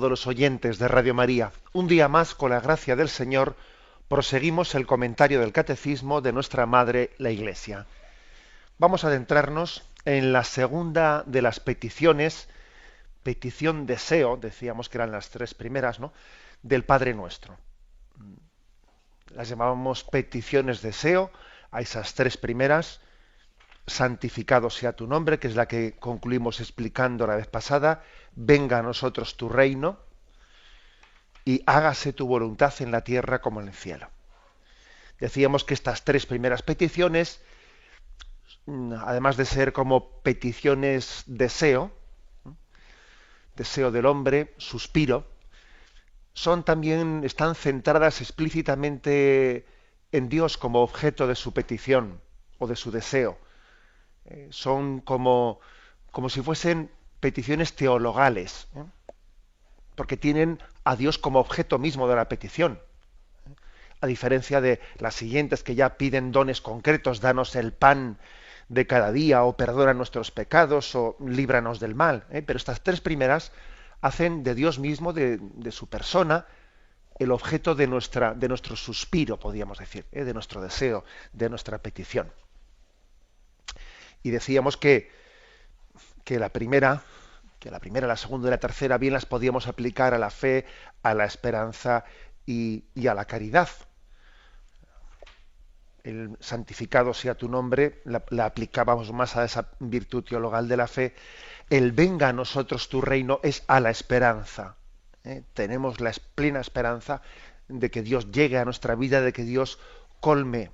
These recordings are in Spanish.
Todos los oyentes de Radio María. Un día más, con la gracia del Señor, proseguimos el comentario del Catecismo de nuestra Madre, la Iglesia. Vamos a adentrarnos en la segunda de las peticiones, petición deseo, decíamos que eran las tres primeras, ¿no?, del Padre Nuestro. Las llamábamos peticiones deseo a esas tres primeras. Santificado sea tu nombre, que es la que concluimos explicando la vez pasada. Venga a nosotros tu reino y hágase tu voluntad en la tierra como en el cielo. Decíamos que estas tres primeras peticiones, además de ser como peticiones deseo, deseo del hombre, suspiro, están centradas explícitamente en Dios como objeto de su petición o de su deseo. Son como si fuesen peticiones teologales, porque tienen a Dios como objeto mismo de la petición. A diferencia de las siguientes que ya piden dones concretos, danos el pan de cada día, o perdona nuestros pecados, o líbranos del mal. Pero estas tres primeras hacen de Dios mismo, de su persona, el objeto de nuestro suspiro, podríamos decir, de nuestro deseo, de nuestra petición. Y decíamos que la primera, la segunda y la tercera bien las podíamos aplicar a la fe, a la esperanza y a la caridad. El santificado sea tu nombre, la aplicábamos más a esa virtud teologal de la fe. El venga a nosotros tu reino es a la esperanza. Tenemos la plena esperanza de que Dios llegue a nuestra vida, de que Dios colme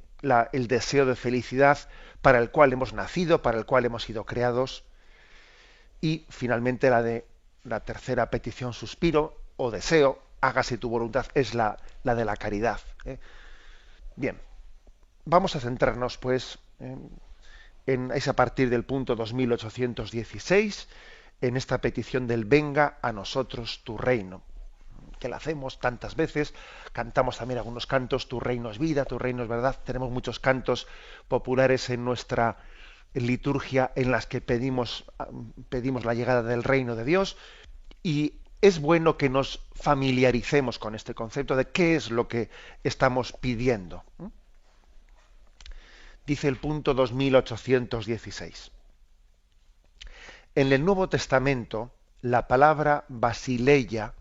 el deseo de felicidad para el cual hemos nacido, para el cual hemos sido creados. Y finalmente la tercera petición, suspiro o deseo, hágase tu voluntad, es la de la caridad. Bien. Vamos a centrarnos, pues, es a partir del punto 2816, en esta petición del venga a nosotros tu reino, que la hacemos tantas veces. Cantamos también algunos cantos, tu reino es vida, tu reino es verdad. Tenemos muchos cantos populares en nuestra liturgia en las que pedimos la llegada del reino de Dios, y es bueno que nos familiaricemos con este concepto de qué es lo que estamos pidiendo. Dice el punto 2816. En el Nuevo Testamento, la palabra basileia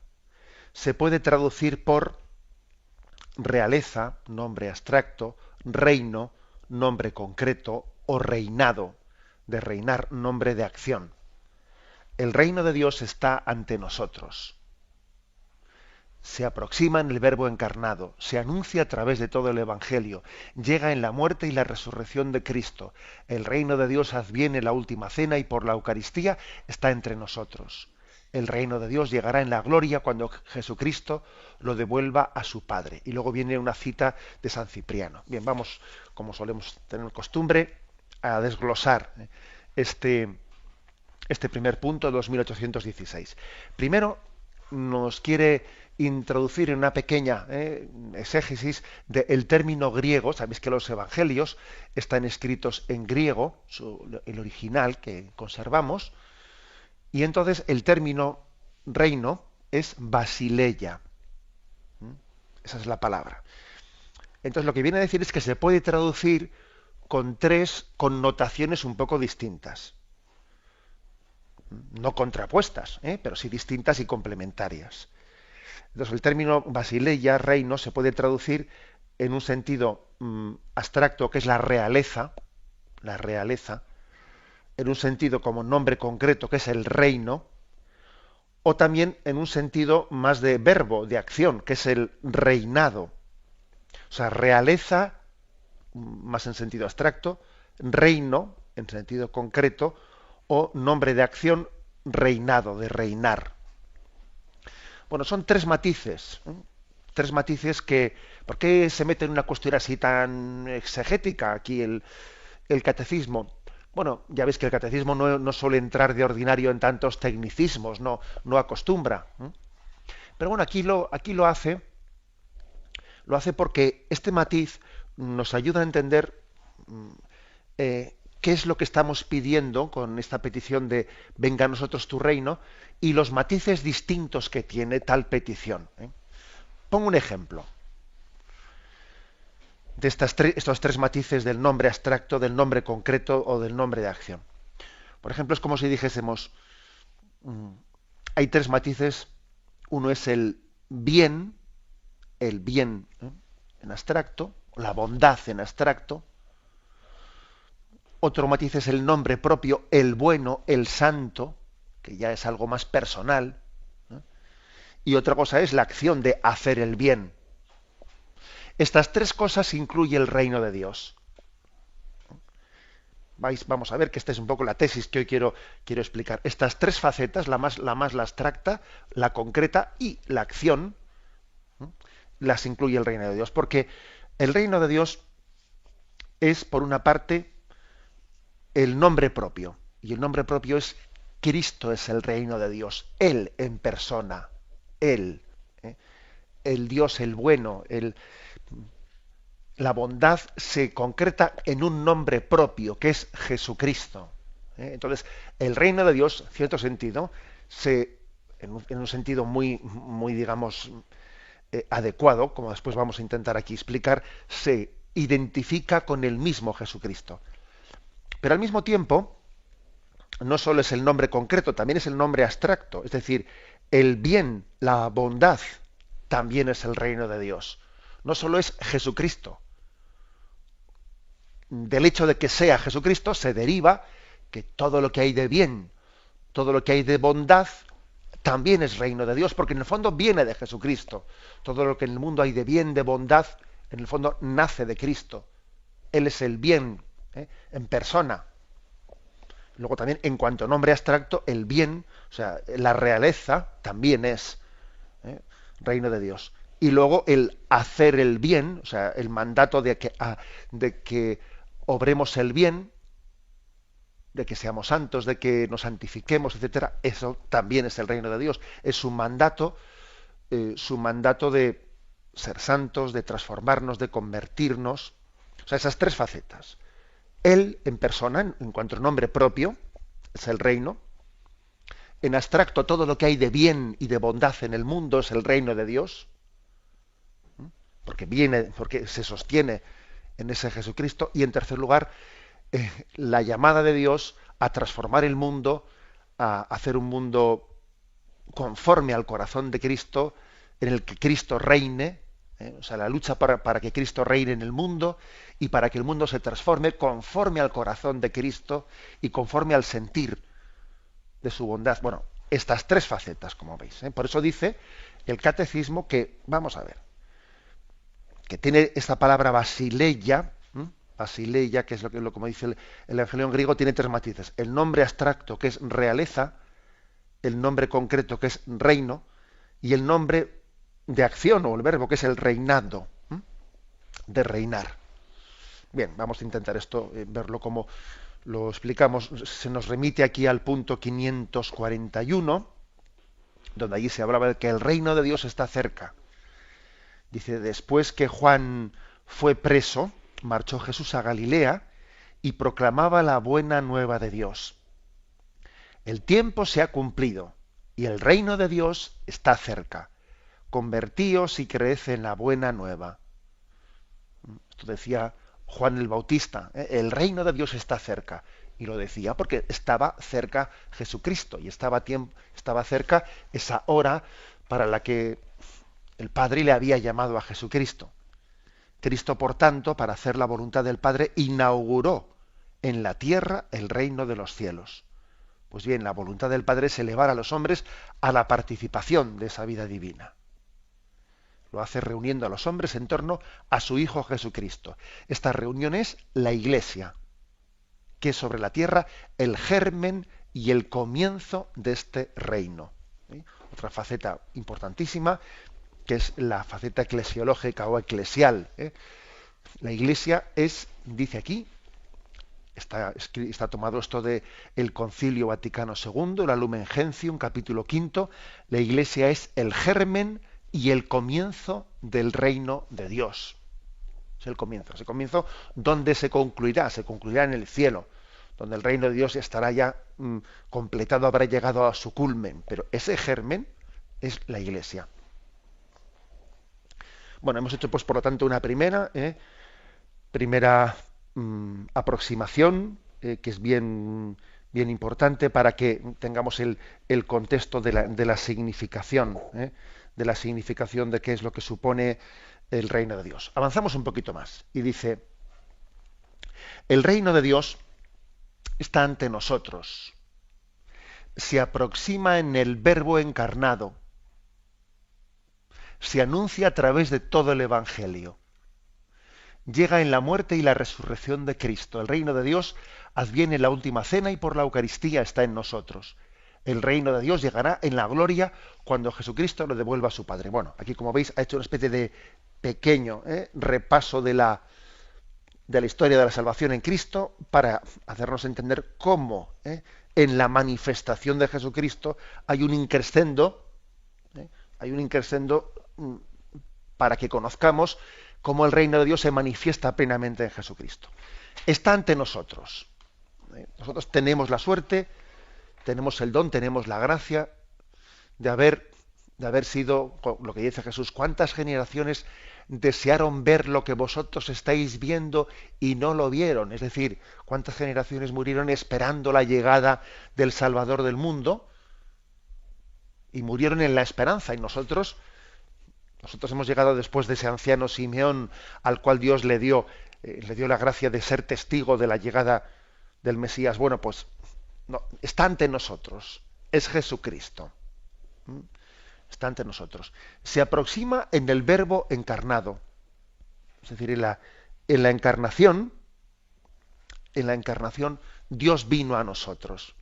se puede traducir por realeza, nombre abstracto, reino, nombre concreto, o reinado, de reinar, nombre de acción. El reino de Dios está ante nosotros. Se aproxima en el Verbo encarnado, se anuncia a través de todo el Evangelio, llega en la muerte y la resurrección de Cristo. El reino de Dios adviene en la última cena y por la Eucaristía está entre nosotros. El reino de Dios llegará en la gloria cuando Jesucristo lo devuelva a su Padre. Y luego viene una cita de San Cipriano. Bien, vamos, como solemos tener costumbre, a desglosar este primer punto, 2816. Primero, nos quiere introducir en una pequeña exégesis del término griego. Sabéis que los evangelios están escritos en griego, el original que conservamos, y entonces el término reino es basileia. Esa es la palabra. Entonces lo que viene a decir es que se puede traducir con tres connotaciones un poco distintas. No contrapuestas, pero sí distintas y complementarias. Entonces, el término basileia, reino, se puede traducir en un sentido abstracto, que es la realeza, en un sentido como nombre concreto, que es el reino, o también en un sentido más de verbo, de acción, que es el reinado. O sea, realeza, más en sentido abstracto, reino, en sentido concreto, o nombre de acción, reinado, de reinar. Bueno, son tres matices. Tres matices que... ¿Por qué se mete en una cuestión así tan exegética aquí el catecismo? Bueno, ya veis que el catecismo no suele entrar de ordinario en tantos tecnicismos, no acostumbra. Pero bueno, aquí lo hace porque este matiz nos ayuda a entender qué es lo que estamos pidiendo con esta petición de venga a nosotros tu reino y los matices distintos que tiene tal petición. Pongo un ejemplo de estos tres matices del nombre abstracto, del nombre concreto o del nombre de acción. Por ejemplo, es como si dijésemos, mm, hay tres matices. Uno es el bien, en abstracto, la bondad en abstracto. Otro matiz es el nombre propio, el bueno, el santo, que ya es algo más personal. Y otra cosa es la acción de hacer el bien. Estas tres cosas incluye el reino de Dios. Vamos a ver que esta es un poco la tesis que hoy quiero explicar. Estas tres facetas, la abstracta, la concreta y la acción, las incluye el reino de Dios. Porque el reino de Dios es, por una parte, el nombre propio. Y el nombre propio es Cristo, es el reino de Dios. Él en persona. Él. El Dios, el bueno, la bondad se concreta en un nombre propio, que es Jesucristo. Entonces, el reino de Dios, en cierto sentido, en un sentido muy digamos, adecuado, como después vamos a intentar aquí explicar, se identifica con el mismo Jesucristo. Pero al mismo tiempo, no solo es el nombre concreto, también es el nombre abstracto. Es decir, el bien, la bondad, también es el reino de Dios. No solo es Jesucristo. Del hecho de que sea Jesucristo se deriva que todo lo que hay de bien, todo lo que hay de bondad, también es reino de Dios, porque en el fondo viene de Jesucristo. Todo lo que en el mundo hay de bien, de bondad, en el fondo nace de Cristo. Él es el bien, en persona. Luego también, en cuanto a nombre abstracto, el bien, o sea, la realeza, también es reino de Dios. Y luego el hacer el bien, o sea, el mandato de que obremos el bien, de que seamos santos, de que nos santifiquemos, etcétera, eso también es el reino de Dios. Es su mandato de ser santos, de transformarnos, de convertirnos. O sea, esas tres facetas. Él en persona, en cuanto a nombre propio, es el reino. En abstracto, todo lo que hay de bien y de bondad en el mundo es el reino de Dios, porque se sostiene en ese Jesucristo. Y en tercer lugar, la llamada de Dios a transformar el mundo, a hacer un mundo conforme al corazón de Cristo, en el que Cristo reine, o sea, la lucha para que Cristo reine en el mundo y para que el mundo se transforme conforme al corazón de Cristo y conforme al sentir de su bondad. Bueno, estas tres facetas, como veis. Por eso dice el catecismo que, vamos a ver, que tiene esta palabra basileia, basileia, que es como dice el Evangelio en griego, tiene tres matices. El nombre abstracto, que es realeza, el nombre concreto, que es reino, y el nombre de acción, o el verbo, que es el reinado, de reinar. Bien, vamos a intentar esto, verlo como lo explicamos. Se nos remite aquí al punto 541, donde allí se hablaba de que el reino de Dios está cerca. Dice, después que Juan fue preso, marchó Jesús a Galilea y proclamaba la buena nueva de Dios. El tiempo se ha cumplido y el reino de Dios está cerca. Convertíos y creed en la buena nueva. Esto decía Juan el Bautista, el reino de Dios está cerca. Y lo decía porque estaba cerca Jesucristo y estaba cerca esa hora para la que el Padre le había llamado a Jesucristo. Cristo, por tanto, para hacer la voluntad del Padre, inauguró en la tierra el reino de los cielos. Pues bien, la voluntad del Padre es elevar a los hombres a la participación de esa vida divina. Lo hace reuniendo a los hombres en torno a su Hijo Jesucristo. Esta reunión es la Iglesia, que es sobre la tierra el germen y el comienzo de este reino. Otra faceta importantísima, que es la faceta eclesiológica o eclesial. La Iglesia es, dice aquí, está tomado esto de el Concilio Vaticano II, la Lumen Gentium, capítulo quinto. La Iglesia es el germen y el comienzo del reino de Dios. Es el comienzo. Ese comienzo, ¿dónde se concluirá? Se concluirá en el cielo. donde el reino de Dios estará ya completado, habrá llegado a su culmen. Pero ese germen es la Iglesia. Bueno, hemos hecho, pues, por lo tanto, una primera aproximación, que es bien, bien importante para que tengamos el contexto de la significación, de la significación de qué es lo que supone el reino de Dios. Avanzamos un poquito más y dice, el reino de Dios está ante nosotros, se aproxima en el Verbo encarnado, se anuncia a través de todo el Evangelio. Llega en la muerte y la resurrección de Cristo. El reino de Dios adviene en la última cena y por la Eucaristía está en nosotros. El reino de Dios llegará en la gloria cuando Jesucristo lo devuelva a su Padre. Bueno, aquí, como veis, ha hecho una especie de pequeño repaso de la historia de la salvación en Cristo para hacernos entender cómo en la manifestación de Jesucristo hay un increscendo, para que conozcamos cómo el reino de Dios se manifiesta plenamente en Jesucristo. Está ante nosotros. Nosotros tenemos la suerte, tenemos el don, tenemos la gracia de haber sido, lo que dice Jesús, cuántas generaciones desearon ver lo que vosotros estáis viendo y no lo vieron. Es decir, cuántas generaciones murieron esperando la llegada del Salvador del mundo y murieron en la esperanza. Y nosotros hemos llegado después de ese anciano Simeón al cual Dios le dio la gracia de ser testigo de la llegada del Mesías. Bueno, pues no, está ante nosotros, es Jesucristo. Está ante nosotros. Se aproxima en el Verbo encarnado. Es decir, en la encarnación, Dios vino a nosotros.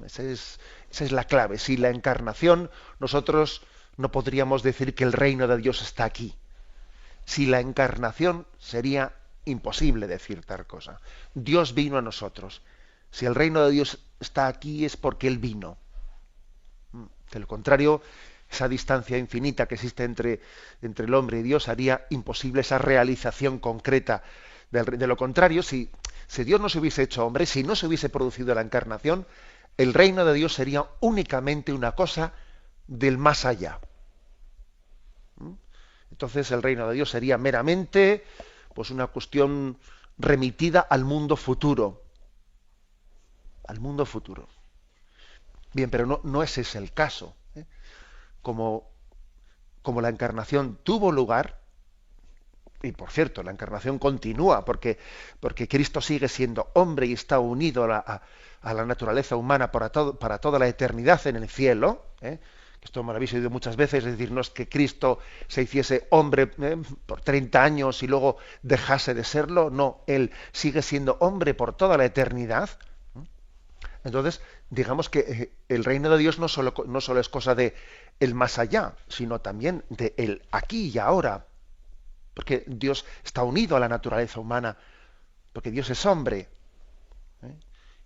Esa es la clave. Sin la encarnación, nosotros no podríamos decir que el reino de Dios está aquí. Sin la encarnación sería imposible decir tal cosa. Dios vino a nosotros. Si el reino de Dios está aquí es porque Él vino. De lo contrario, esa distancia infinita que existe entre el hombre y Dios haría imposible esa realización concreta. De lo contrario, si Dios no se hubiese hecho hombre, si no se hubiese producido la encarnación, el reino de Dios sería únicamente una cosa del más allá. Entonces el reino de Dios sería meramente, pues, una cuestión remitida al mundo futuro. Al mundo futuro. Bien, pero no ese es el caso. Como la encarnación tuvo lugar, y por cierto, la encarnación continúa, porque Cristo sigue siendo hombre y está unido a la naturaleza humana para toda la eternidad en el cielo. Esto me lo habéis oído muchas veces, es decir, no es que Cristo se hiciese hombre por 30 años y luego dejase de serlo, no, Él sigue siendo hombre por toda la eternidad. Entonces, digamos que el reino de Dios no solo es cosa de el más allá, sino también de el aquí y ahora. Porque Dios está unido a la naturaleza humana, porque Dios es hombre.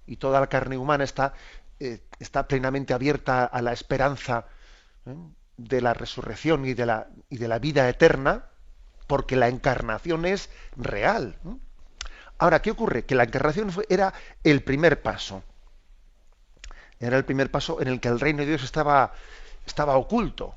Y toda la carne humana está plenamente abierta a la esperanza de la resurrección y de la vida eterna, porque la encarnación es real. Ahora, ¿qué ocurre? Que la encarnación era el primer paso. Era el primer paso en el que el reino de Dios estaba oculto.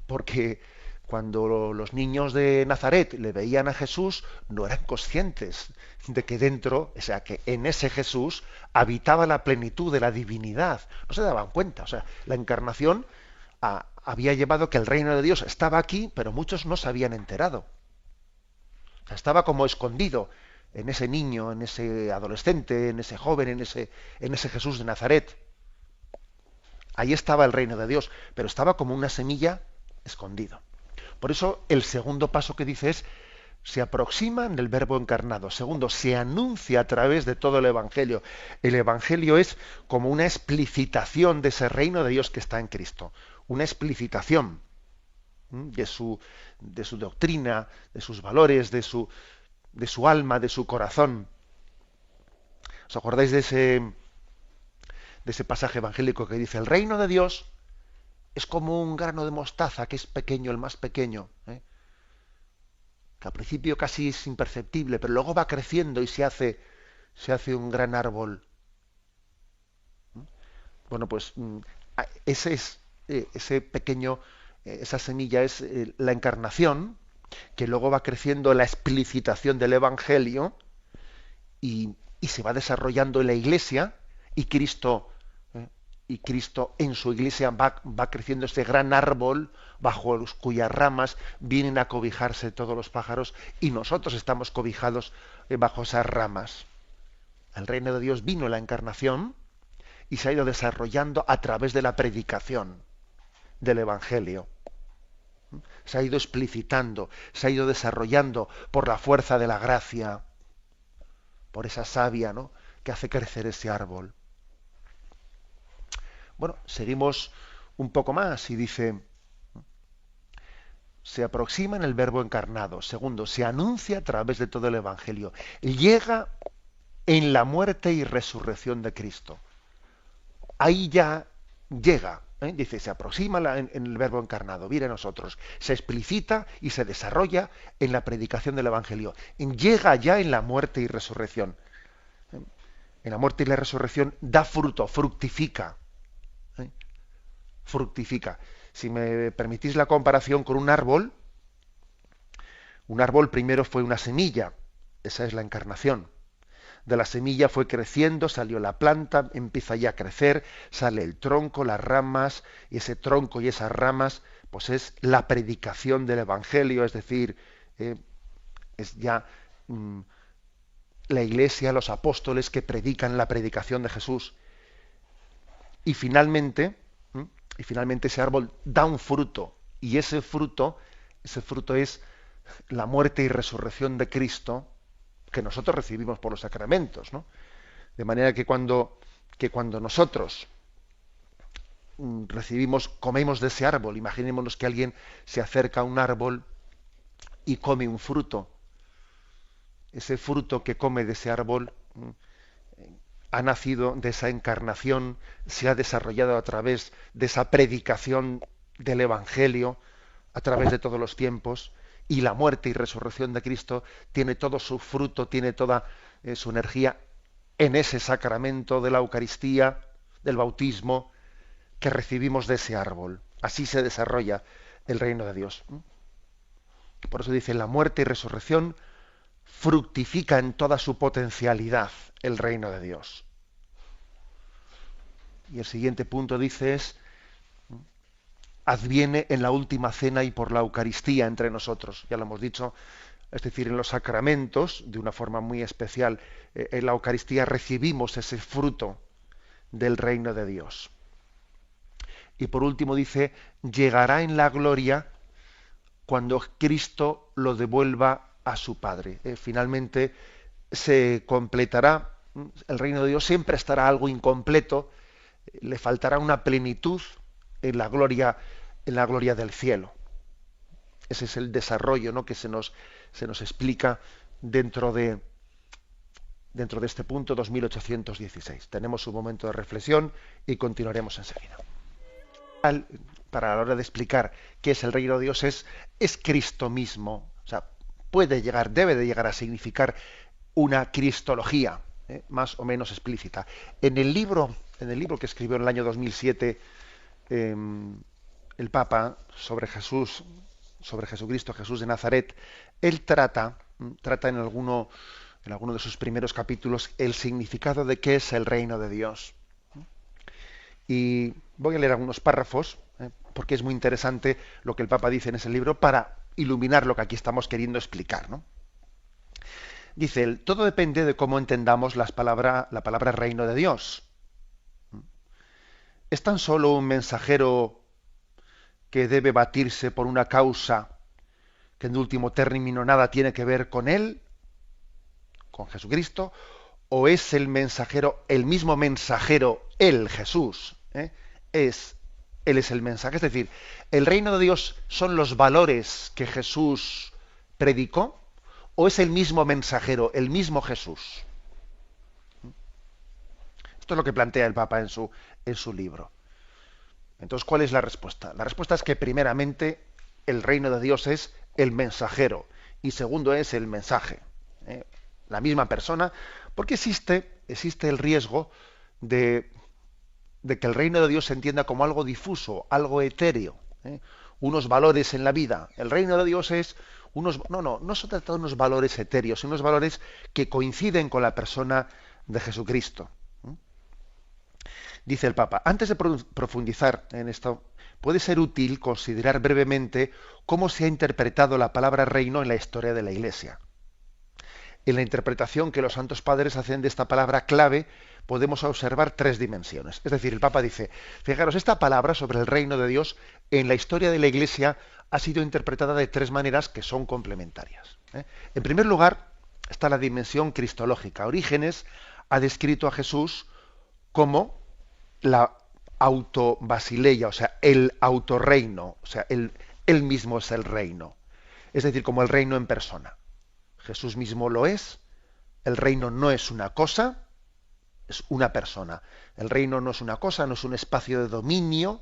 Porque cuando los niños de Nazaret le veían a Jesús, no eran conscientes de que dentro, o sea, que en ese Jesús habitaba la plenitud de la divinidad. No se daban cuenta. O sea, la encarnación había llevado que el reino de Dios estaba aquí, pero muchos no se habían enterado. O sea, estaba como escondido en ese niño, en ese adolescente, en ese joven, en ese Jesús de Nazaret. Ahí estaba el reino de Dios, pero estaba como una semilla escondido. Por eso el segundo paso que dice es, se aproxima en el Verbo encarnado. Segundo, se anuncia a través de todo el Evangelio. El Evangelio es como una explicitación de ese reino de Dios que está en Cristo. Una explicitación de su doctrina, de sus valores, de su alma, de su corazón. ¿Os acordáis de ese pasaje evangélico que dice, el reino de Dios es como un grano de mostaza, que es pequeño, el más pequeño, que al principio casi es imperceptible, pero luego va creciendo y se hace se hace un gran árbol? Bueno, pues ese es ese pequeño, esa semilla es la encarnación, que luego va creciendo la explicitación del Evangelio y se va desarrollando en la Iglesia y Cristo, ¿eh? Y Cristo en su Iglesia va creciendo este gran árbol bajo cuyas ramas vienen a cobijarse todos los pájaros y nosotros estamos cobijados bajo esas ramas. El reino de Dios vino en la encarnación y se ha ido desarrollando a través de la predicación del Evangelio. Se ha ido explicitando, se ha ido desarrollando por la fuerza de la gracia, por esa savia, ¿no?, que hace crecer ese árbol. Bueno, seguimos un poco más y dice, se aproxima en el Verbo encarnado. Segundo, se anuncia a través de todo el Evangelio. Llega en la muerte y resurrección de Cristo. Ahí ya llega, dice, se aproxima en el Verbo encarnado, viene a nosotros, se explicita y se desarrolla en la predicación del Evangelio. Llega ya en la muerte y resurrección. En la muerte y la resurrección da fruto, fructifica. Fructifica. Si me permitís la comparación con un árbol primero fue una semilla, esa es la encarnación. De la semilla fue creciendo, salió la planta, empieza ya a crecer, sale el tronco, las ramas, y ese tronco y esas ramas, pues es la predicación del Evangelio, es decir, es ya la Iglesia, los apóstoles que predican la predicación de Jesús. Y finalmente ese árbol da un fruto, y ese fruto es la muerte y resurrección de Cristo, que nosotros recibimos por los sacramentos, ¿no? De manera que cuando nosotros comemos de ese árbol, imaginémonos que alguien se acerca a un árbol y come un fruto. Ese fruto que come de ese árbol ha nacido de esa encarnación, se ha desarrollado a través de esa predicación del Evangelio, a través de todos los tiempos, y la muerte y resurrección de Cristo tiene todo su fruto, tiene toda su energía en ese sacramento de la Eucaristía, del bautismo, que recibimos de ese árbol. Así se desarrolla el reino de Dios. Por eso dice, la muerte y resurrección fructifica en toda su potencialidad el reino de Dios. Y el siguiente punto dice es, adviene en la última cena y por la Eucaristía entre nosotros. Ya lo hemos dicho, es decir, en los sacramentos, de una forma muy especial, en la Eucaristía recibimos ese fruto del reino de Dios. Y por último dice, llegará en la gloria cuando Cristo lo devuelva a su Padre. Finalmente se completará, el reino de Dios siempre estará algo incompleto, le faltará una plenitud en la gloria del cielo. Ese es el desarrollo, ¿no?, que se nos explica dentro de este punto 2816. Tenemos un momento de reflexión y continuaremos enseguida. Para la hora de explicar qué es el reino de Dios es Cristo mismo. O sea, debe de llegar a significar una cristología más o menos explícita. En el libro que escribió en el año 2007 el Papa sobre Jesucristo, Jesús de Nazaret, él trata en alguno de sus primeros capítulos el significado de qué es el reino de Dios. Y voy a leer algunos párrafos, porque es muy interesante lo que el Papa dice en ese libro para iluminar lo que aquí estamos queriendo explicar, ¿no? Dice él, todo depende de cómo entendamos la palabra reino de Dios. ¿Es tan solo un mensajero que debe batirse por una causa que en último término nada tiene que ver con él, con Jesucristo, o es el mismo mensajero, él, Jesús, él es el mensaje? Es decir, ¿el reino de Dios son los valores que Jesús predicó, o es el mismo mensajero, el mismo Jesús? Esto es lo que plantea el Papa en su libro. Entonces, ¿cuál es la respuesta? La respuesta es que primeramente el reino de Dios es el mensajero y segundo es el mensaje. La misma persona, Porque existe el riesgo de, de que el reino de Dios se entienda como algo difuso, algo etéreo, ¿eh? Unos valores en la vida. El reino de Dios es no se trata de unos valores etéreos, sino unos valores que coinciden con la persona de Jesucristo. Dice el Papa, antes de profundizar en esto, puede ser útil considerar brevemente cómo se ha interpretado la palabra reino en la historia de la Iglesia. En la interpretación que los santos padres hacen de esta palabra clave, podemos observar tres dimensiones. Es decir, el Papa dice, fijaros, esta palabra sobre el reino de Dios en la historia de la Iglesia ha sido interpretada de tres maneras que son complementarias. En primer lugar, está la dimensión cristológica. Orígenes ha descrito a Jesús como la autobasileia, o sea, el autorreino, o sea, él mismo es el reino. Es decir, como el reino en persona. Jesús mismo lo es. El reino no es una cosa, es una persona. El reino no es una cosa, no es un espacio de dominio,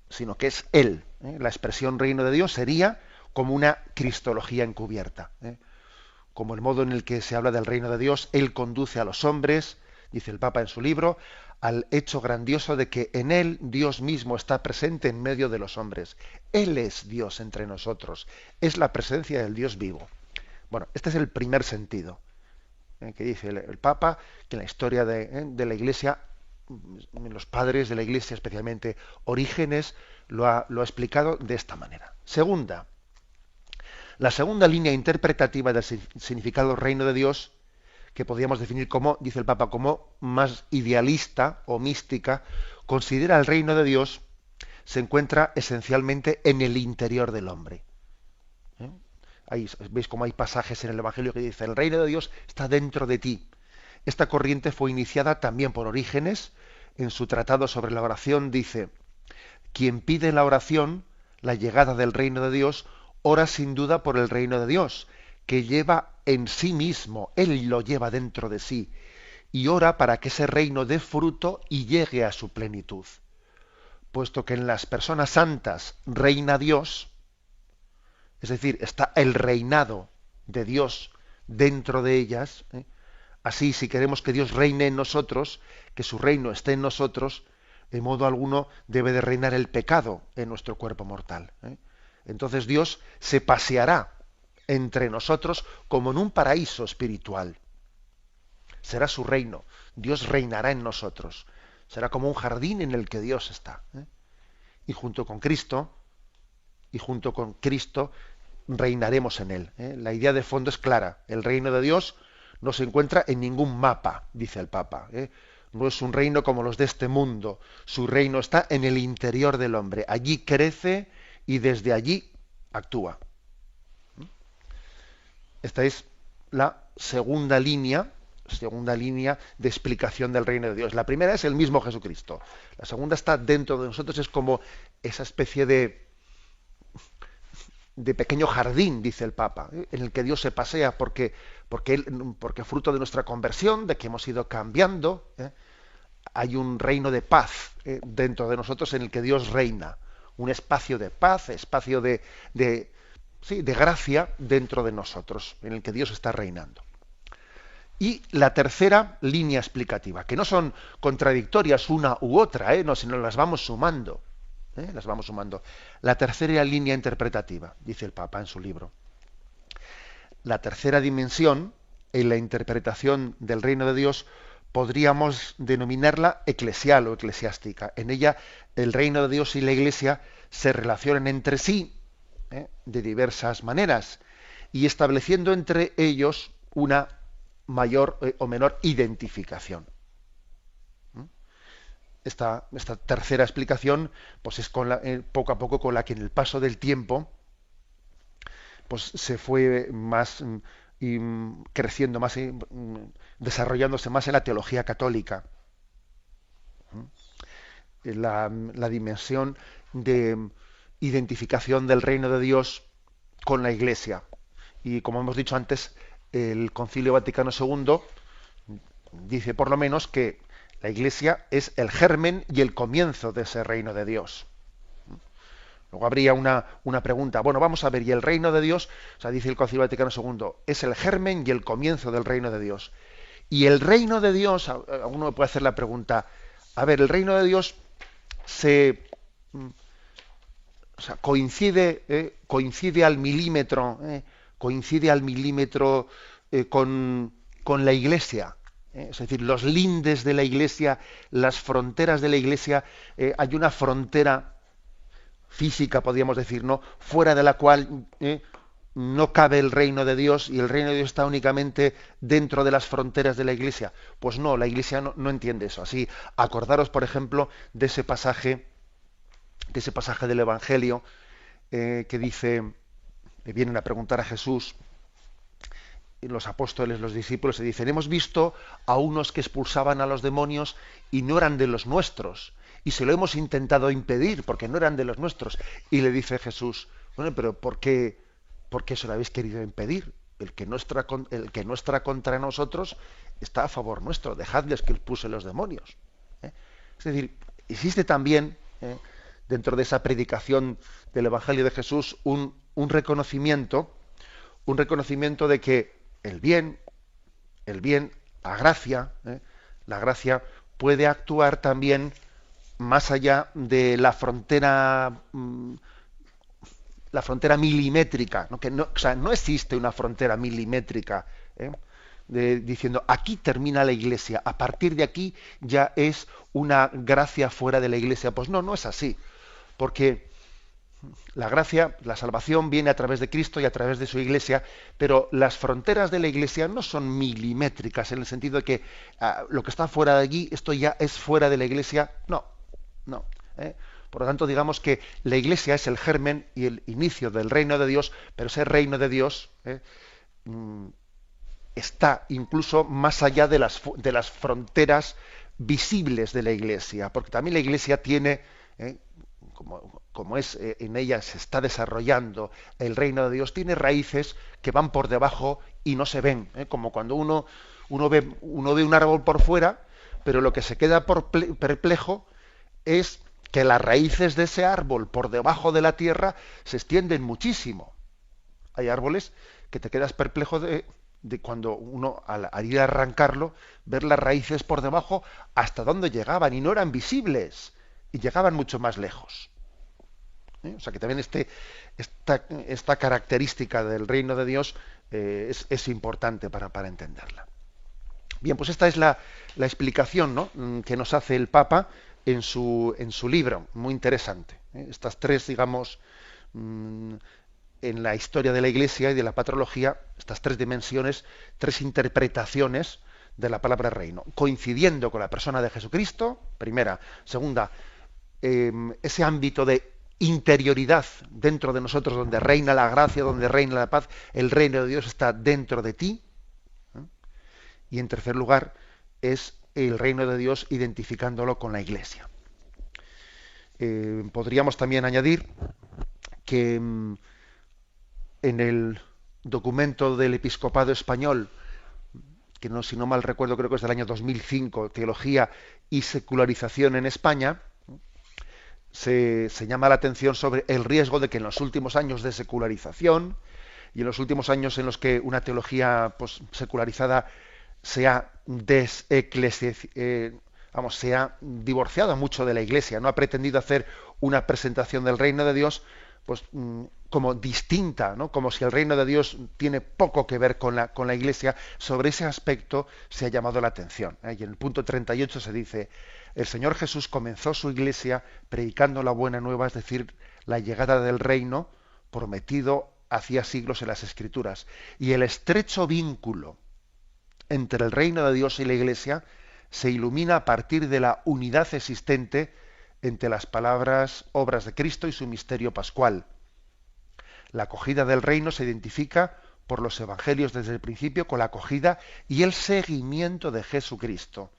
sino que es Él. La expresión reino de Dios sería como una cristología encubierta. Como el modo en el que se habla del reino de Dios, Él conduce a los hombres, dice el Papa en su libro, al hecho grandioso de que en Él Dios mismo está presente en medio de los hombres. Él es Dios entre nosotros. Es la presencia del Dios vivo. Bueno, este es el primer sentido que dice el Papa, que en la historia de la Iglesia, los padres de la Iglesia, especialmente Orígenes, lo ha explicado de esta manera. La segunda línea interpretativa del significado reino de Dios, que podríamos definir como, dice el Papa, como más idealista o mística, considera el reino de Dios, se encuentra esencialmente en el interior del hombre. Ahí, veis cómo hay pasajes en el Evangelio que dicen, el reino de Dios está dentro de ti. Esta corriente fue iniciada también por Orígenes. En su tratado sobre la oración dice, quien pide en la oración la llegada del reino de Dios, ora sin duda por el reino de Dios, que lleva en sí mismo, Él lo lleva dentro de sí, y ora para que ese reino dé fruto y llegue a su plenitud. Puesto que en las personas santas reina Dios, es decir, está el reinado de Dios dentro de ellas. Así, si queremos que Dios reine en nosotros, que su reino esté en nosotros, de modo alguno debe de reinar el pecado en nuestro cuerpo mortal. Entonces Dios se paseará entre nosotros como en un paraíso espiritual. Será su reino. Dios reinará en nosotros. Será como un jardín en el que Dios está. Y junto con Cristo, reinaremos en él. La idea de fondo es clara. El reino de Dios no se encuentra en ningún mapa, dice el Papa. No es un reino como los de este mundo. Su reino está en el interior del hombre. Allí crece y desde allí actúa. Esta es la segunda línea de explicación del reino de Dios. La primera es el mismo Jesucristo. La segunda está dentro de nosotros, es como esa especie de pequeño jardín, dice el Papa, en el que Dios se pasea porque fruto de nuestra conversión, de que hemos ido cambiando, hay un reino de paz dentro de nosotros en el que Dios reina, un espacio de paz, espacio de gracia dentro de nosotros, en el que Dios está reinando. Y la tercera línea explicativa, que no son contradictorias una u otra, no, sino las vamos sumando. Las vamos sumando. La tercera línea interpretativa, dice el Papa en su libro. La tercera dimensión, en la interpretación del reino de Dios, podríamos denominarla eclesial o eclesiástica. En ella, el reino de Dios y la Iglesia se relacionan entre sí de diversas maneras y estableciendo entre ellos una mayor o menor identificación. Esta tercera explicación pues es poco a poco con la que en el paso del tiempo pues se fue más creciendo más, desarrollándose más en la teología católica. La dimensión de identificación del reino de Dios con la Iglesia. Y como hemos dicho antes, el Concilio Vaticano II dice por lo menos que la Iglesia es el germen y el comienzo de ese reino de Dios. Luego habría una pregunta. Bueno, vamos a ver, ¿y el reino de Dios? O sea, dice el Concilio Vaticano II, es el germen y el comienzo del reino de Dios. Y el reino de Dios, uno me puede hacer la pregunta, a ver, el reino de Dios se, o sea, coincide al milímetro, coincide al milímetro con la Iglesia. Es decir, los lindes de la Iglesia, las fronteras de la Iglesia, hay una frontera física, podríamos decir, ¿no? Fuera de la cual no cabe el reino de Dios y el reino de Dios está únicamente dentro de las fronteras de la Iglesia. Pues no, la Iglesia no entiende eso. Así, acordaros, por ejemplo, de ese pasaje del Evangelio que dice, le vienen a preguntar a Jesús, y los apóstoles, los discípulos, se dicen, hemos visto a unos que expulsaban a los demonios y no eran de los nuestros, y se lo hemos intentado impedir porque no eran de los nuestros. Y le dice Jesús, bueno, pero por qué se lo habéis querido impedir? El que no está contra nosotros está a favor nuestro, dejadles que expulsen los demonios. Es decir, existe también, dentro de esa predicación del Evangelio de Jesús, un reconocimiento de que el bien, la gracia puede actuar también más allá de la frontera milimétrica, ¿no? O sea, no existe una frontera milimétrica, diciendo aquí termina la Iglesia, a partir de aquí ya es una gracia fuera de la Iglesia. Pues no, no es así, porque la gracia, la salvación viene a través de Cristo y a través de su Iglesia, pero las fronteras de la Iglesia no son milimétricas en el sentido de que lo que está fuera de allí, esto ya es fuera de la Iglesia. No, no. Por lo tanto, digamos que la Iglesia es el germen y el inicio del reino de Dios, pero ese reino de Dios está incluso más allá de las fronteras visibles de la Iglesia, porque también la Iglesia tiene, como es en ella se está desarrollando el reino de Dios, tiene raíces que van por debajo y no se ven, como cuando uno ve un árbol por fuera, pero lo que se queda perplejo es que las raíces de ese árbol por debajo de la tierra se extienden muchísimo. Hay árboles que te quedas perplejo de cuando uno, al ir a arrancarlo, ver las raíces por debajo hasta dónde llegaban y no eran visibles y llegaban mucho más lejos. O sea que también esta característica del reino de Dios es importante para entenderla. Bien, pues esta es la explicación, ¿no?, que nos hace el Papa en su libro, muy interesante. Estas tres, digamos, en la historia de la Iglesia y de la patrología, estas tres dimensiones, tres interpretaciones de la palabra reino, coincidiendo con la persona de Jesucristo, primera. Segunda, ese ámbito de interioridad dentro de nosotros, donde reina la gracia, donde reina la paz, el reino de Dios está dentro de ti. Y en tercer lugar, es el reino de Dios identificándolo con la Iglesia. Podríamos también añadir que en el documento del episcopado español, que no, si no mal recuerdo, creo que es del año 2005, Teología y Secularización en España, se llama la atención sobre el riesgo de que en los últimos años de secularización y en los últimos años en los que una teología secularizada se ha se ha divorciado mucho de la Iglesia, no ha pretendido hacer una presentación del reino de Dios pues como distinta, ¿no?, como si el reino de Dios tiene poco que ver con la Iglesia. Sobre ese aspecto se ha llamado la atención, y en el punto 38 se dice: el Señor Jesús comenzó su Iglesia predicando la buena nueva, es decir, la llegada del reino prometido hacía siglos en las Escrituras, y el estrecho vínculo entre el reino de Dios y la Iglesia se ilumina a partir de la unidad existente entre las palabras, obras de Cristo y su misterio pascual. La acogida del reino se identifica por los evangelios desde el principio con la acogida y el seguimiento de Jesucristo.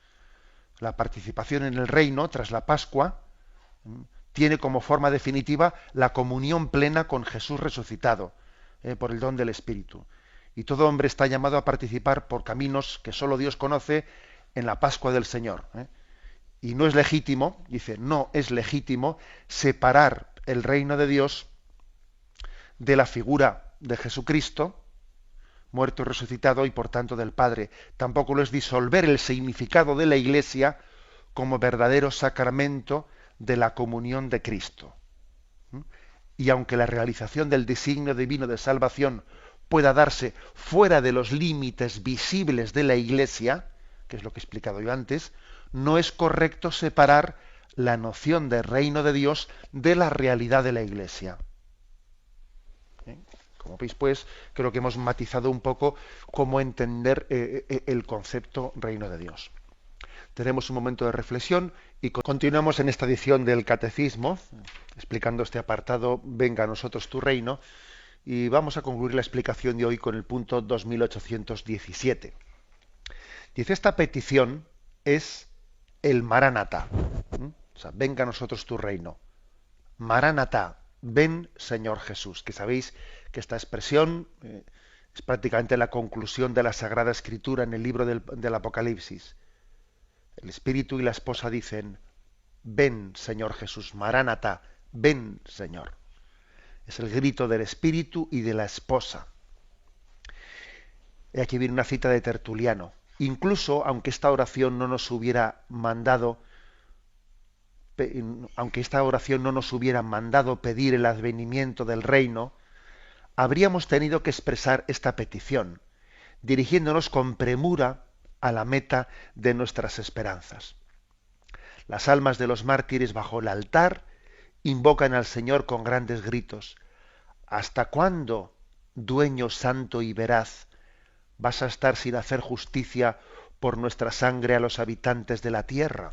La participación en el reino tras la Pascua tiene como forma definitiva la comunión plena con Jesús resucitado por el don del Espíritu. Y todo hombre está llamado a participar por caminos que solo Dios conoce en la Pascua del Señor. Y no es legítimo, dice, no es legítimo separar el reino de Dios de la figura de Jesucristo, muerto y resucitado y por tanto del Padre. Tampoco lo es disolver el significado de la Iglesia como verdadero sacramento de la comunión de Cristo. ¿Mm? Y aunque la realización del designio divino de salvación pueda darse fuera de los límites visibles de la Iglesia, que es lo que he explicado yo antes, no es correcto separar la noción de reino de Dios de la realidad de la Iglesia. Como veis, pues, creo que hemos matizado un poco cómo entender el concepto reino de Dios. Tenemos un momento de reflexión y continuamos en esta edición del Catecismo, explicando este apartado, venga a nosotros tu reino, y vamos a concluir la explicación de hoy con el punto 2817. Dice, esta petición es el Maránata, o sea, venga a nosotros tu reino. Maránata, ven Señor Jesús, que sabéis que esta expresión es prácticamente la conclusión de la Sagrada Escritura en el libro del Apocalipsis. El Espíritu y la esposa dicen, ven Señor Jesús, Maránata, ven Señor. Es el grito del Espíritu y de la esposa. Y aquí viene una cita de Tertuliano. Incluso aunque esta oración no nos hubiera mandado pedir el advenimiento del reino, habríamos tenido que expresar esta petición, dirigiéndonos con premura a la meta de nuestras esperanzas. Las almas de los mártires bajo el altar invocan al Señor con grandes gritos. ¿Hasta cuándo, dueño santo y veraz, vas a estar sin hacer justicia por nuestra sangre a los habitantes de la tierra?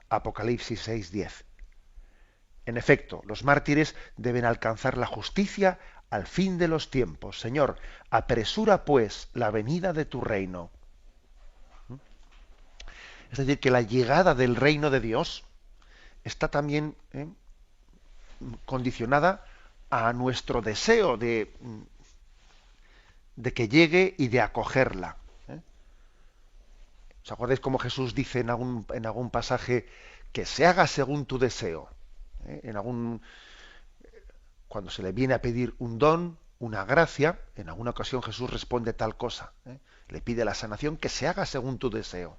Apocalipsis 6:10. En efecto, los mártires deben alcanzar la justicia al fin de los tiempos. Señor, apresura pues la venida de tu reino. Es decir, que la llegada del reino de Dios está también condicionada a nuestro deseo de que llegue y de acogerla. ¿Os acordáis cómo Jesús dice en algún pasaje que se haga según tu deseo? Cuando se le viene a pedir un don, una gracia, en alguna ocasión Jesús responde tal cosa. Le pide la sanación, que se haga según tu deseo.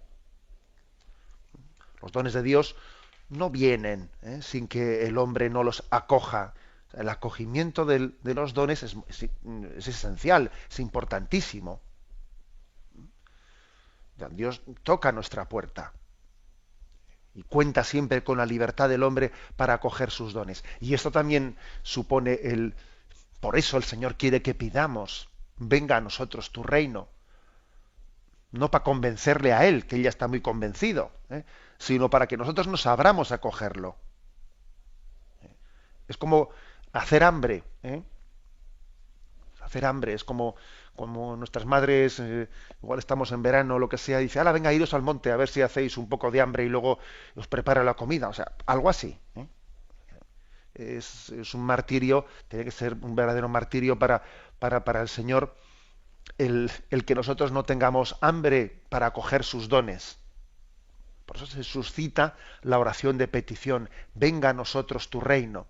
Los dones de Dios no vienen sin que el hombre no los acoja. El acogimiento de los dones es esencial, es importantísimo. Dios toca nuestra puerta y cuenta siempre con la libertad del hombre para acoger sus dones. Y esto también supone por eso el Señor quiere que pidamos, venga a nosotros tu reino. No para convencerle a Él, que Él ya está muy convencido, sino para que nosotros nos abramos a acogerlo. Es como hacer hambre. Hacer hambre es como nuestras madres, igual estamos en verano o lo que sea, dice, ala, venga, iros al monte a ver si hacéis un poco de hambre y luego os prepara la comida. O sea, algo así. Es un martirio, tiene que ser un verdadero martirio para el Señor el que nosotros no tengamos hambre para acoger sus dones. Por eso se suscita la oración de petición, venga a nosotros tu reino.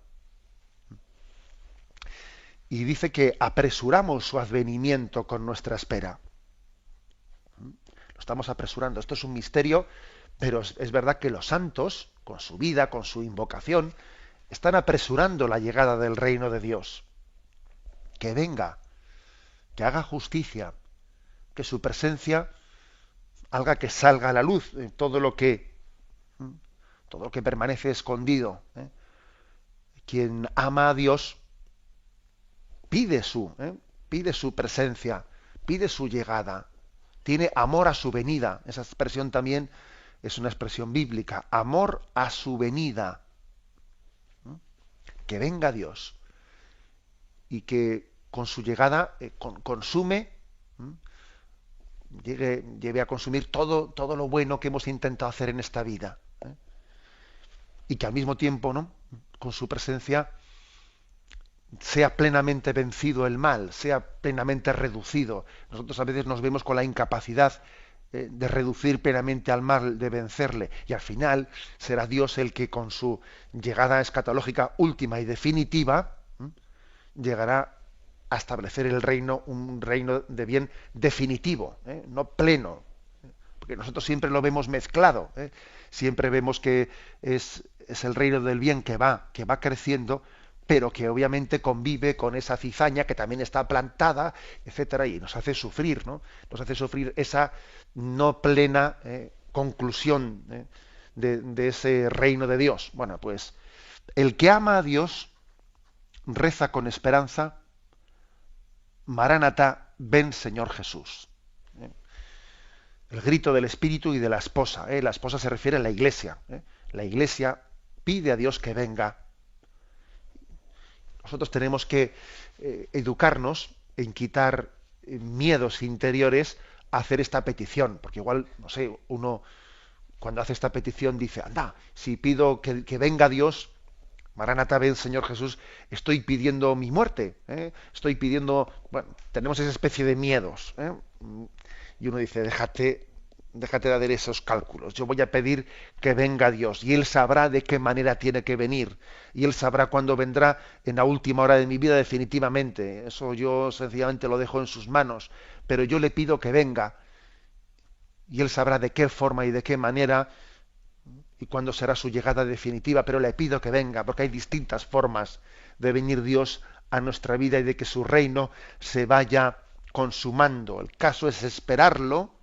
Y dice que apresuramos su advenimiento con nuestra espera. Lo estamos apresurando. Esto es un misterio, pero es verdad que los santos, con su vida, con su invocación, están apresurando la llegada del reino de Dios. Que venga, que haga justicia, que su presencia haga que salga a la luz todo lo que permanece escondido. Quien ama a Dios pide su presencia, pide su llegada, tiene amor a su venida. Esa expresión también es una expresión bíblica, amor a su venida. Que venga Dios y que con su llegada consume, lleve a consumir todo lo bueno que hemos intentado hacer en esta vida. Y que al mismo tiempo, ¿no?, con su presencia sea plenamente vencido el mal, sea plenamente reducido. Nosotros a veces nos vemos con la incapacidad de reducir plenamente al mal, de vencerle, y al final será Dios el que con su llegada escatológica última y definitiva llegará a establecer el reino, un reino de bien definitivo, no pleno, porque nosotros siempre lo vemos mezclado, siempre vemos que es el reino del bien que va creciendo, pero que obviamente convive con esa cizaña que también está plantada, etcétera, y nos hace sufrir, ¿no? Nos hace sufrir esa no plena conclusión de ese reino de Dios. Bueno, pues el que ama a Dios reza con esperanza: Maránata, ven Señor Jesús. El grito del Espíritu y de la esposa. La esposa se refiere a la Iglesia. La Iglesia pide a Dios que venga. Nosotros tenemos que educarnos en quitar miedos interiores a hacer esta petición, porque igual, no sé, uno cuando hace esta petición dice: anda, si pido que venga Dios, Maránata, ven Señor Jesús, estoy pidiendo mi muerte, estoy pidiendo, bueno, tenemos esa especie de miedos, y uno dice: déjate de hacer esos cálculos, yo voy a pedir que venga Dios, y Él sabrá de qué manera tiene que venir, y Él sabrá cuándo vendrá en la última hora de mi vida definitivamente, eso yo sencillamente lo dejo en sus manos, pero yo le pido que venga, y Él sabrá de qué forma y de qué manera, y cuándo será su llegada definitiva, pero le pido que venga, porque hay distintas formas de venir Dios a nuestra vida y de que su reino se vaya consumando. El caso es esperarlo,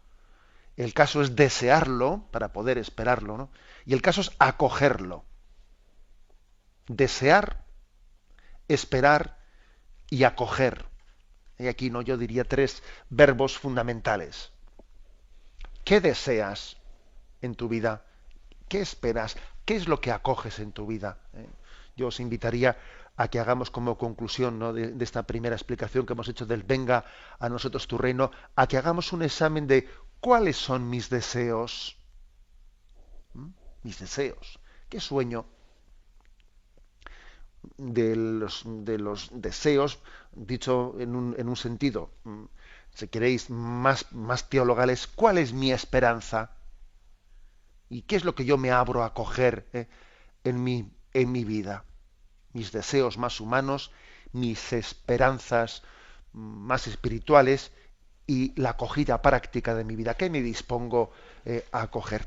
el caso es desearlo para poder esperarlo, ¿no? Y el caso es acogerlo. Desear, esperar y acoger. Y aquí no, yo diría tres verbos fundamentales. ¿Qué deseas en tu vida? ¿Qué esperas? ¿Qué es lo que acoges en tu vida? Yo os invitaría a que hagamos como conclusión, ¿no?, de esta primera explicación que hemos hecho del venga a nosotros tu reino, a que hagamos un examen de cuáles son mis deseos. Mis deseos. ¿Qué sueño de los deseos, dicho en un sentido, si queréis, más teologales? ¿Cuál es mi esperanza? ¿Y qué es lo que yo me abro a coger en mi vida? Mis deseos más humanos, mis esperanzas más espirituales y la acogida práctica de mi vida. ¿Qué me dispongo a acoger?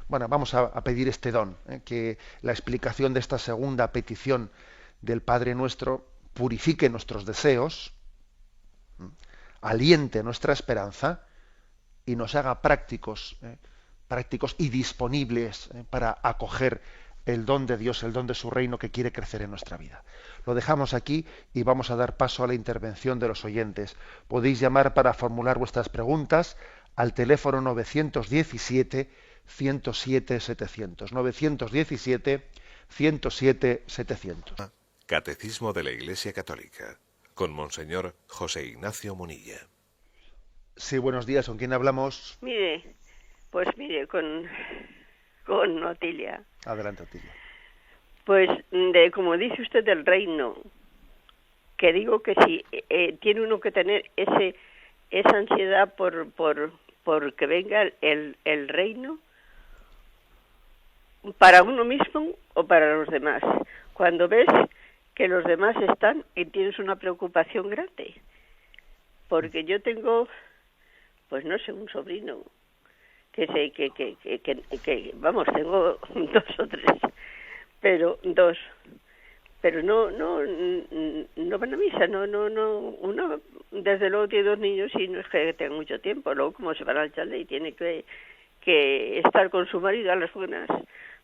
Bueno, vamos a pedir este don, que la explicación de esta segunda petición del Padre Nuestro purifique nuestros deseos, aliente nuestra esperanza y nos haga prácticos y disponibles para acoger el don de Dios, el don de su reino que quiere crecer en nuestra vida. Lo dejamos aquí y vamos a dar paso a la intervención de los oyentes. Podéis llamar para formular vuestras preguntas al teléfono 917-107-700. 917-107-700. Catecismo de la Iglesia Católica, con Monseñor José Ignacio Munilla. Sí, buenos días. ¿Con quién hablamos? Mire, con Otilia. Adelante, Otilia. Pues, como dice usted del reino, que digo que si tiene uno que tener esa ansiedad por que venga el reino, para uno mismo o para los demás. Cuando ves que los demás están y tienes una preocupación grande. Porque yo tengo, pues no sé, un sobrino que vamos, tengo dos o tres, pero no van a misa, no, uno desde luego tiene dos niños y no es que tenga mucho tiempo, luego como se van al chalet y tiene que estar con su marido a las buenas,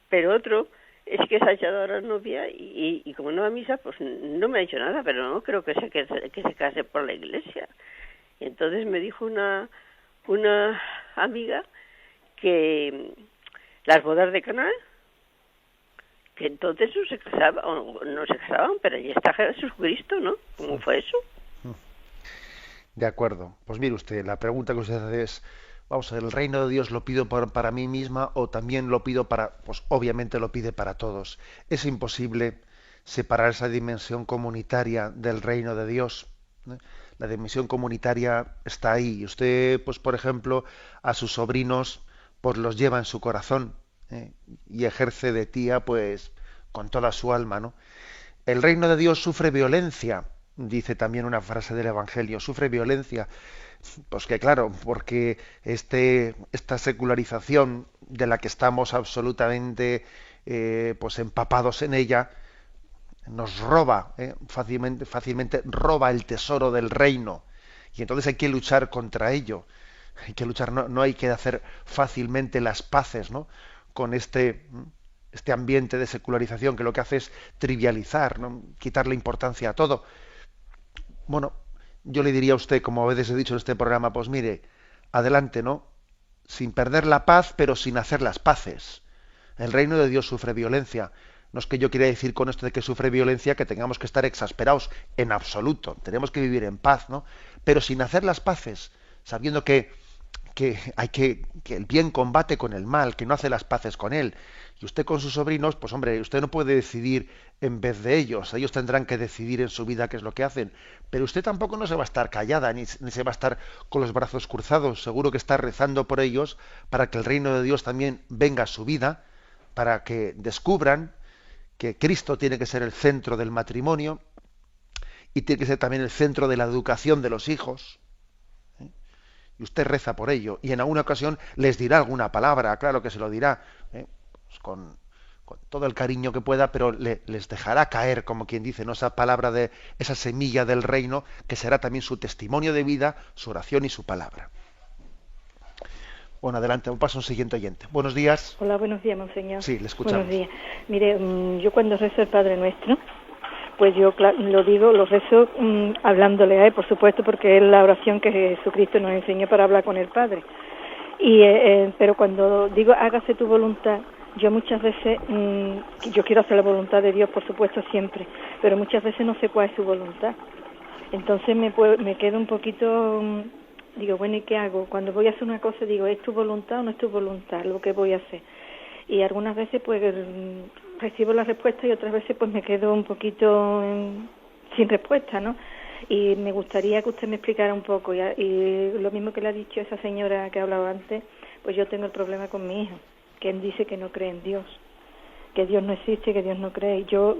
pero otro es que se ha echado a la novia y como no va a misa, pues no me ha dicho nada, pero no creo que se case por la iglesia. Y entonces me dijo una amiga que las bodas de Caná, que entonces no se casaban, pero ahí está Jesucristo, ¿no? ¿Cómo fue eso? De acuerdo. Pues mire usted, la pregunta que usted hace es, vamos a ver, ¿el reino de Dios lo pido para mí misma o también lo pido pues obviamente lo pide para todos? Es imposible separar esa dimensión comunitaria del reino de Dios, ¿no? La dimensión comunitaria está ahí. Y usted, pues por ejemplo, a sus sobrinos, pues los lleva en su corazón, y ejerce de tía, pues, con toda su alma, ¿no? El reino de Dios sufre violencia dice también una frase del Evangelio, sufre violencia. Pues que claro, porque esta secularización de la que estamos absolutamente pues empapados en ella, nos roba, fácilmente roba el tesoro del reino. Y entonces hay que luchar contra ello. Hay que luchar, no hay que hacer fácilmente las paces, ¿no?, con este ambiente de secularización que lo que hace es trivializar, ¿no?, quitarle importancia a todo. Bueno, yo le diría a usted, como a veces he dicho en este programa, pues mire, adelante, ¿no? Sin perder la paz, pero sin hacer las paces. El reino de Dios sufre violencia. No es que yo quiera decir con esto de que sufre violencia que tengamos que estar exasperados, en absoluto. Tenemos que vivir en paz, ¿no? Pero sin hacer las paces, sabiendo que el bien combate con el mal, que no hace las paces con él. Y usted con sus sobrinos, pues hombre, usted no puede decidir en vez de ellos. Ellos tendrán que decidir en su vida qué es lo que hacen. Pero usted tampoco no se va a estar callada, ni se va a estar con los brazos cruzados. Seguro que está rezando por ellos para que el reino de Dios también venga a su vida, para que descubran que Cristo tiene que ser el centro del matrimonio y tiene que ser también el centro de la educación de los hijos. Y usted reza por ello, y en alguna ocasión les dirá alguna palabra, claro que se lo dirá, pues con todo el cariño que pueda, pero les dejará caer, como quien dice, ¿no?, esa palabra de esa semilla del reino, que será también su testimonio de vida, su oración y su palabra. Bueno, adelante, paso a un siguiente oyente. Buenos días. Hola, buenos días, monseñor. Sí, le escuchamos. Buenos días. Mire, yo cuando rezo el Padre Nuestro, pues yo lo rezo hablándole a él, por supuesto, porque es la oración que Jesucristo nos enseñó para hablar con el Padre. Pero cuando digo hágase tu voluntad, yo muchas veces, yo quiero hacer la voluntad de Dios, por supuesto, siempre, pero muchas veces no sé cuál es su voluntad. Entonces me quedo un poquito, digo, bueno, ¿y qué hago? Cuando voy a hacer una cosa, digo, ¿es tu voluntad o no es tu voluntad lo que voy a hacer? Y algunas veces, pues, recibo la respuesta y otras veces, pues, me quedo un poquito sin respuesta, ¿no? Y me gustaría que usted me explicara un poco. Y lo mismo que le ha dicho esa señora que ha hablado antes, pues yo tengo el problema con mi hijo, que él dice que no cree en Dios, que Dios no existe, que Dios no cree. Y yo,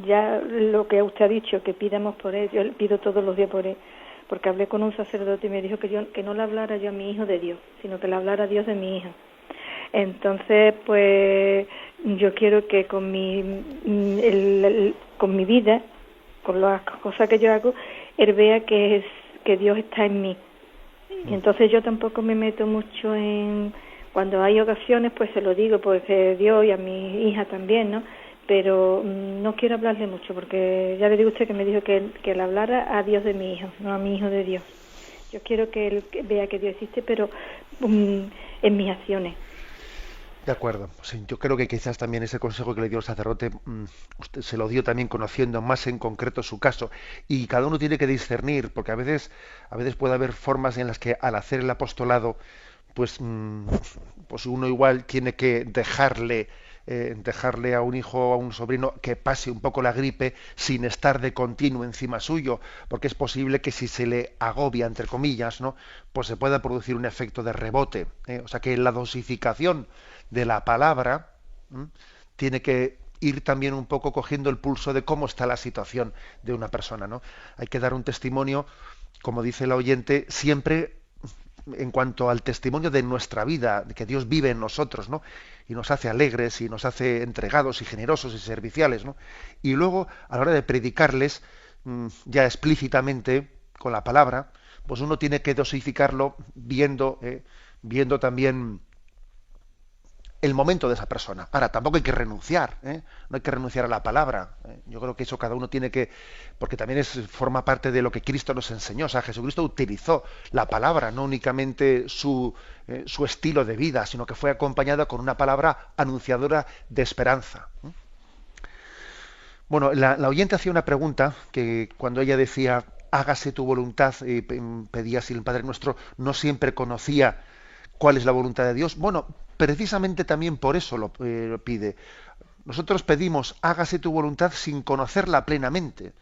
ya lo que usted ha dicho, que pidamos por él, yo le pido todos los días por él, porque hablé con un sacerdote y me dijo que no le hablara yo a mi hijo de Dios, sino que le hablara a Dios de mi hija. Entonces, pues, yo quiero que con mi vida, con las cosas que yo hago, él vea que Dios está en mí. Y entonces yo tampoco me meto mucho en... Cuando hay ocasiones, pues se lo digo, pues a Dios y a mi hija también, ¿no? Pero no quiero hablarle mucho, porque ya le digo a usted que me dijo que le hablara a Dios de mi hijo, no a mi hijo de Dios. Yo quiero que él vea que Dios existe, pero en mis acciones. De acuerdo. Sí, yo creo que quizás también ese consejo que le dio el sacerdote, usted se lo dio también conociendo más en concreto su caso. Y cada uno tiene que discernir, porque a veces puede haber formas en las que al hacer el apostolado, pues uno igual tiene que dejarle a un hijo o a un sobrino que pase un poco la gripe sin estar de continuo encima suyo, porque es posible que si se le agobia, entre comillas, ¿no?, pues se pueda producir un efecto de rebote. O sea que la dosificación de la palabra tiene que ir también un poco cogiendo el pulso de cómo está la situación de una persona, ¿no? Hay que dar un testimonio, como dice el oyente, siempre en cuanto al testimonio de nuestra vida, de que Dios vive en nosotros, ¿no?, y nos hace alegres y nos hace entregados y generosos y serviciales, ¿no? Y luego, a la hora de predicarles, ya explícitamente con la palabra, pues uno tiene que dosificarlo viendo también el momento de esa persona. Ahora, tampoco hay que renunciar, no hay que renunciar a la palabra. Yo creo que eso cada uno tiene que, porque también forma parte de lo que Cristo nos enseñó. O sea, Jesucristo utilizó la palabra, no únicamente su estilo de vida, sino que fue acompañada con una palabra anunciadora de esperanza. Bueno, la oyente hacía una pregunta, que cuando ella decía, hágase tu voluntad, pedía así el Padre Nuestro, no siempre conocía cuál es la voluntad de Dios. Bueno, precisamente también por eso lo pide. Nosotros pedimos, hágase tu voluntad sin conocerla plenamente.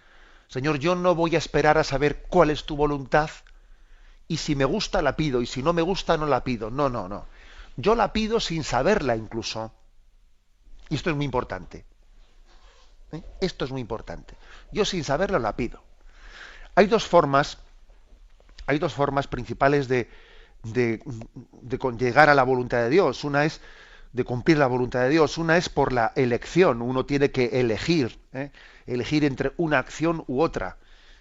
Señor, yo no voy a esperar a saber cuál es tu voluntad, y si me gusta la pido, y si no me gusta no la pido. No. Yo la pido sin saberla incluso. Y esto es muy importante. Esto es muy importante. Yo sin saberla la pido. Hay dos formas, principales de llegar a la voluntad de Dios. Una es de cumplir la voluntad de Dios. Una es por la elección. Uno tiene que elegir entre una acción u otra.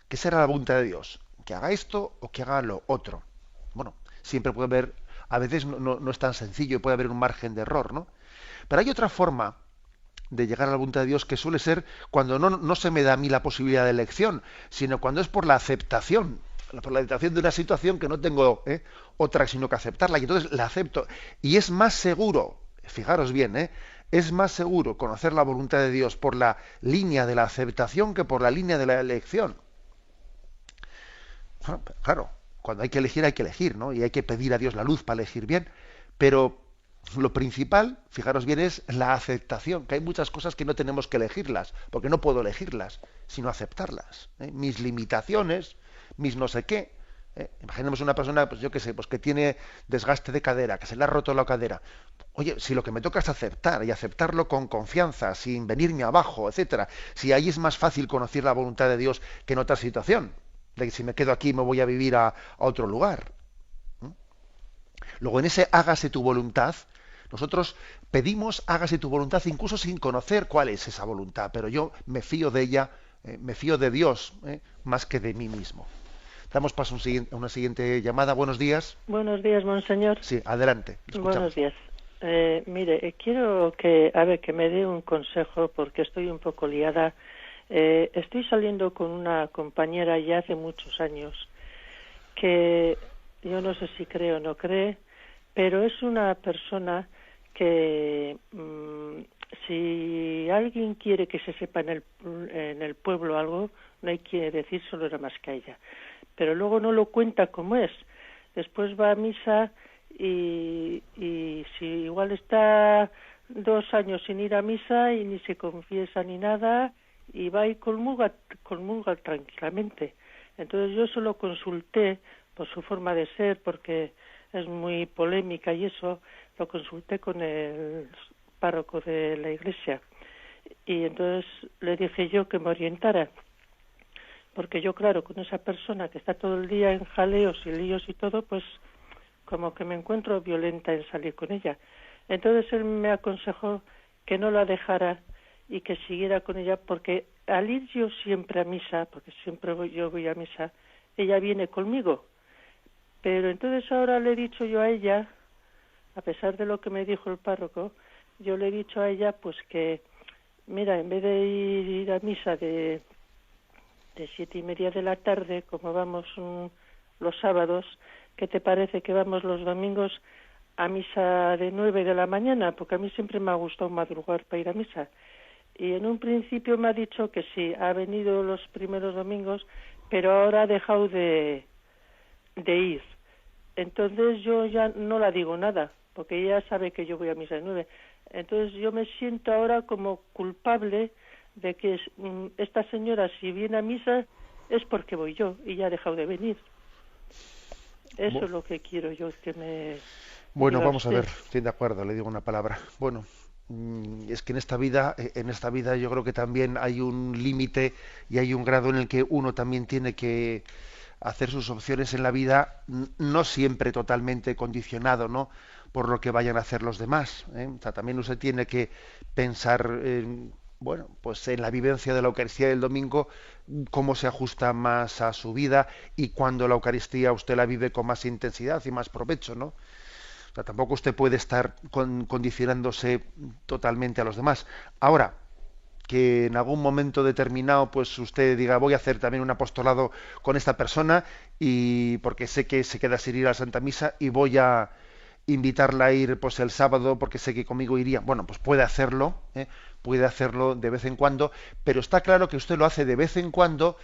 ¿Qué será la voluntad de Dios? ¿Que haga esto o que haga lo otro? Bueno, siempre puede haber, a veces no es tan sencillo y puede haber un margen de error, ¿no? Pero hay otra forma de llegar a la voluntad de Dios que suele ser cuando no se me da a mí la posibilidad de elección, sino cuando es por la aceptación de una situación que no tengo otra sino que aceptarla, y entonces la acepto. Y es más seguro, fijaros bien, es más seguro conocer la voluntad de Dios por la línea de la aceptación que por la línea de la elección. Bueno, claro, cuando hay que elegir, ¿no? Y hay que pedir a Dios la luz para elegir bien, pero lo principal, fijaros bien, es la aceptación, que hay muchas cosas que no tenemos que elegirlas, porque no puedo elegirlas, sino aceptarlas. Mis limitaciones, mis no sé qué. Imaginemos una persona, pues yo qué sé, pues que tiene desgaste de cadera, que se le ha roto la cadera. Oye, si lo que me toca es aceptar, y aceptarlo con confianza, sin venirme abajo, etcétera, si ahí es más fácil conocer la voluntad de Dios que en otra situación, de que si me quedo aquí me voy a vivir a otro lugar. Luego en ese hágase tu voluntad, nosotros pedimos hágase tu voluntad incluso sin conocer cuál es esa voluntad, pero yo me fío de ella, me fío de Dios más que de mí mismo. Damos paso a una siguiente llamada. Buenos días. Buenos días, monseñor. Sí, adelante. Buenos días. Mire, quiero que me dé un consejo porque estoy un poco liada. Estoy saliendo con una compañera ya hace muchos años que yo no sé si cree o no cree, pero es una persona que si alguien quiere que se sepa en el pueblo algo, no hay que decírselo nada más que a ella. Pero luego no lo cuenta como es. Después va a misa y si igual está 2 años sin ir a misa y ni se confiesa ni nada, y va y comulga tranquilamente. Entonces yo se lo consulté por su forma de ser, porque es muy polémica y eso, lo consulté con el párroco de la iglesia. Y entonces le dije yo que me orientara. Porque yo, claro, con esa persona que está todo el día en jaleos y líos y todo, pues como que me encuentro violenta en salir con ella. Entonces él me aconsejó que no la dejara y que siguiera con ella, porque al ir yo siempre a misa, porque siempre yo voy a misa, ella viene conmigo. Pero entonces ahora le he dicho yo a ella, a pesar de lo que me dijo el párroco, yo le he dicho a ella pues que, mira, en vez de ir a misa de 7:30 de la tarde, como vamos los sábados, ¿qué te parece que vamos los domingos a misa de 9 de la mañana? Porque a mí siempre me ha gustado madrugar para ir a misa. Y en un principio me ha dicho que sí, ha venido los primeros domingos, pero ahora ha dejado de ir. Entonces yo ya no la digo nada, porque ella sabe que yo voy a misa de 9. Entonces yo me siento ahora como culpable de que esta señora, si viene a misa, es porque voy yo, y ya ha dejado de venir. Eso es lo que quiero yo que me... Bueno, vamos a ver, estoy de acuerdo, le digo una palabra. Bueno, es que en esta vida yo creo que también hay un límite y hay un grado en el que uno también tiene que hacer sus opciones en la vida, no siempre totalmente condicionado, ¿no?, por lo que vayan a hacer los demás. O sea, también usted tiene que pensar bueno, pues en la vivencia de la Eucaristía del domingo, cómo se ajusta más a su vida y cuando la Eucaristía usted la vive con más intensidad y más provecho, ¿no? O sea, tampoco usted puede estar condicionándose totalmente a los demás. Ahora, que en algún momento determinado pues usted diga voy a hacer también un apostolado con esta persona y porque sé que se queda sin ir a la Santa Misa y voy a invitarla a ir pues el sábado porque sé que conmigo iría. Bueno, pues puede hacerlo de vez en cuando, pero está claro que usted lo hace de vez en cuando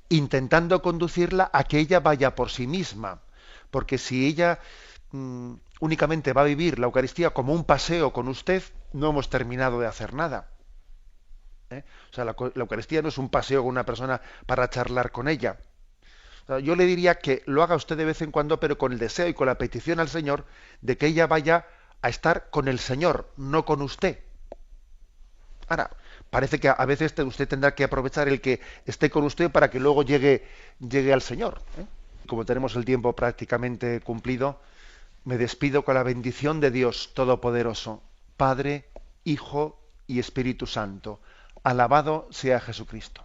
intentando conducirla a que ella vaya por sí misma, porque si ella únicamente va a vivir la Eucaristía como un paseo con usted, no hemos terminado de hacer nada. O sea, la Eucaristía no es un paseo con una persona para charlar con ella. O sea, yo le diría que lo haga usted de vez en cuando, pero con el deseo y con la petición al Señor de que ella vaya a estar con el Señor, no con usted. Ahora, parece que a veces usted tendrá que aprovechar el que esté con usted para que luego llegue al Señor, ¿eh? Como tenemos el tiempo prácticamente cumplido, me despido con la bendición de Dios Todopoderoso, Padre, Hijo y Espíritu Santo. Alabado sea Jesucristo.